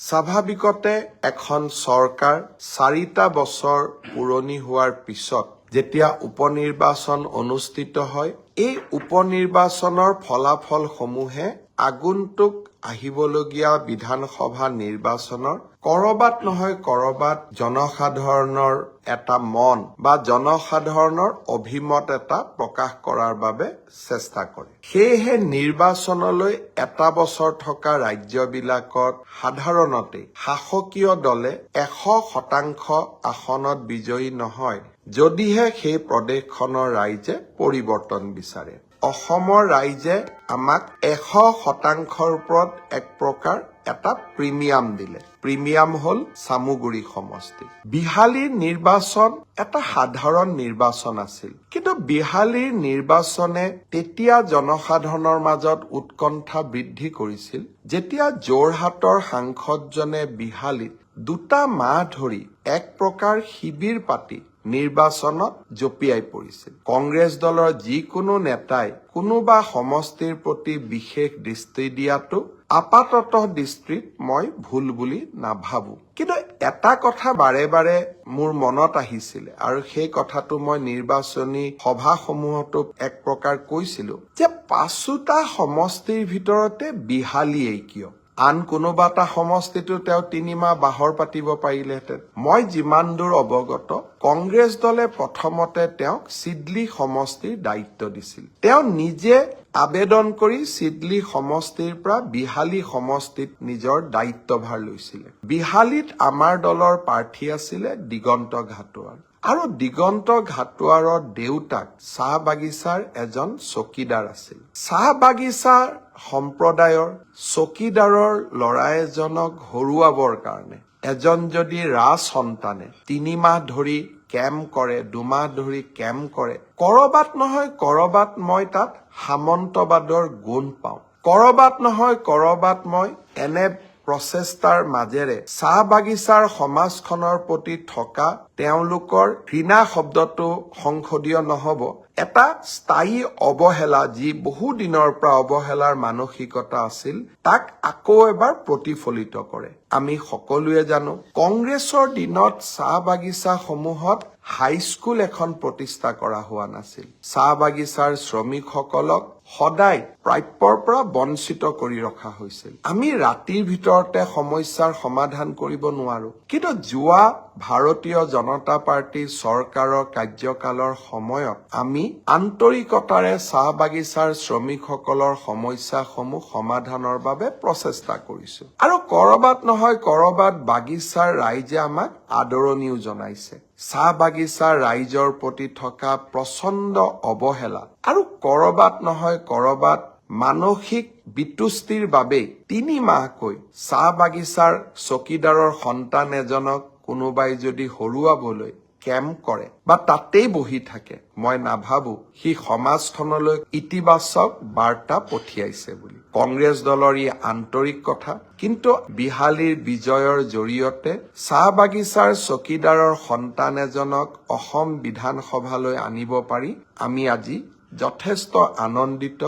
স্বাভাৱিকতে এখন চৰকাৰ 4টা বছৰ পুৰণি হোৱাৰ পিছত যেতিয়া উপনিৰ্বাচন অনুষ্ঠিত হয়, এই উপনিৰ্বাচনৰ ফলাফলসমূহে আগন্তুক আহিবলগীয়া বিধানসভা নিৰ্বাচনৰ কৰবাত নহয় কৰবাত জনসাধাৰণৰ এটা মন বা জনসাধাৰণৰ অভিমত এটা প্ৰকাশ কৰাৰ বাবে চেষ্টা কৰে। সেয়েহে নিৰ্বাচনলৈ এটা বছৰ থকা ৰাজ্যবিলাকত সাধাৰণতে শাসকীয় দলে 100% আসনত বিজয়ী নহয়, যদিহে সেই প্ৰদেশখনৰ ৰাইজে পৰিৱৰ্তন বিচাৰে। অসমৰ ৰাইজে আমাক 100%ৰ ওপৰত এক প্ৰকাৰ এটা প্ৰিমিয়াম দিলে। প্ৰিমিয়াম হ'ল চামুগুৰি সমষ্টি। বিহালীৰ নিৰ্বাচন এটা সাধাৰণ নিৰ্বাচন আছিল, কিন্তু বিহালীৰ নিৰ্বাচনে তেতিয়া জনসাধাৰণৰ মাজত উৎকণ্ঠা বৃদ্ধি কৰিছিল যেতিয়া যোৰহাটৰ সাংসদজনে বিহালীত 2টা মাহ ধৰি এক প্ৰকাৰ শিবিৰ পাতি নিৰ্বাচনত জঁপিয়াই পৰিছিল। কংগ্ৰেছ দলৰ যিকোনো নেতাই কোনোবা সমষ্টিৰ প্ৰতি বিশেষ দৃষ্টি দিয়াটো আপাততঃ দৃষ্টিত মই ভুল বুলি নাভাবো। কিন্তু এটা কথা বাৰে বাৰে মোৰ মনত আহিছিলে আৰু সেই কথাটো মই নিৰ্বাচনী সভাসমূহতো এক প্ৰকাৰ কৈছিলো যে 5টা সমষ্টিৰ ভিতৰতে বিহালীয়েই কিয়? আন কোনোবা এটা সমষ্টিতো তেওঁ 3 মাহ বাহৰ পাতিব পাৰিলেহেঁতেন। মই যিমান দূৰ অৱগত, কংগ্ৰেছ দলে প্ৰথমতে তেওঁক চিডলি সমষ্টিৰ দায়িত্ব দিছিল। তেওঁ নিজে আবেদন কৰি চিডলি সমষ্টিৰ পৰা বিহালী সমষ্টিত নিজৰ দায়িত্বভাৰ লৈছিলে। বিহালীত আমাৰ দলৰ প্ৰাৰ্থী আছিলে দিগন্ত ঘাটোৱাৰ। আৰু দিগন্ত ঘাটোৱাৰৰ দেউতাক চাহ বাগিচাৰ এজন চকীদাৰ আছিল। চাহ বাগিচাৰ সম্প্ৰদায়ৰ চকীদাৰৰ ল'ৰা এজনক হৰুৱাবৰ কাৰণে এজন যদি ৰাজ সন্তানে 3 মাহ ধৰি কেম্প কৰে, 2 মাহ ধৰি কেম্প কৰে, কৰবাত নহয় কৰবাত মই তাত সামন্তবাদৰ গুণ পাওঁ। কৰবাত নহয় কৰবাত মই এনে প্ৰচেষ্টাৰ মাজেৰে চাহ বাগিচাৰ সমাজখনৰ প্ৰতি থকা তেওঁলোকৰ ঘৃণা শব্দটো সংসদীয় নহব, এটা স্থায়ী অৱহেলা, যি বহু দিনৰ পৰা অৱহেলাৰ মানসিকতা আছিল, তাক আকৌ এবাৰ প্ৰতিফলিত কৰে। আমি সকলোৱে জানো কংগ্ৰেছৰ দিনত চাহ বাগিচাসমূহত হাইস্কুল এখন প্ৰতিষ্ঠা কৰা হোৱা নাছিল। চাহ বাগিচাৰ শ্ৰমিকসকলক সদায় প্ৰাপ্যৰ পৰা বঞ্চিত কৰি ৰখা হৈছিল। আমি ৰাতিৰ ভিতৰতে সমস্যাৰ সমাধান কৰিব নোৱাৰো, কিন্তু যোৱা ভাৰতীয় জনতা পাৰ্টীৰ চৰকাৰৰ কাৰ্যকালৰ সময়ত আমি আন্তৰিকতাৰে চাহ বাগিচাৰ শ্ৰমিকসকলৰ সমস্যাসমূহ সমাধানৰ বাবে প্ৰচেষ্টা কৰিছো। আৰু কৰবাত নহয় কৰবাত বাগিচাৰ ৰাইজে আমাক আদৰণিও জনাইছে। চাহ বাগিচাৰ ৰাইজৰ প্ৰতি থকা প্ৰচণ্ড অৱহেলা আৰু কৰবাত নহয় কৰবাত মানসিক বিতুষ্টিৰ বাবেই 3 মাহকৈ চাহ বাগিচাৰ চকীদাৰৰ সন্তান এজনক কোনোবাই যদি হৰুৱাবলৈ কেম্প কৰে বা তাতেই বহি থাকে, মই নাভাবো সি সমাজখনলৈ ইতিবাচক বাৰ্তা পঠিয়াইছে বুলি। কংগ্ৰেছ দলৰ ই আন্তৰিক কথা, কিন্তু বিহালীৰ বিজয়ৰ জৰিয়তে চাহ বাগিচাৰ চকীদাৰৰ সন্তান এজনক অসম বিধানসভালৈ আনিব পাৰি আমি আজি যথেষ্ট আনন্দিত।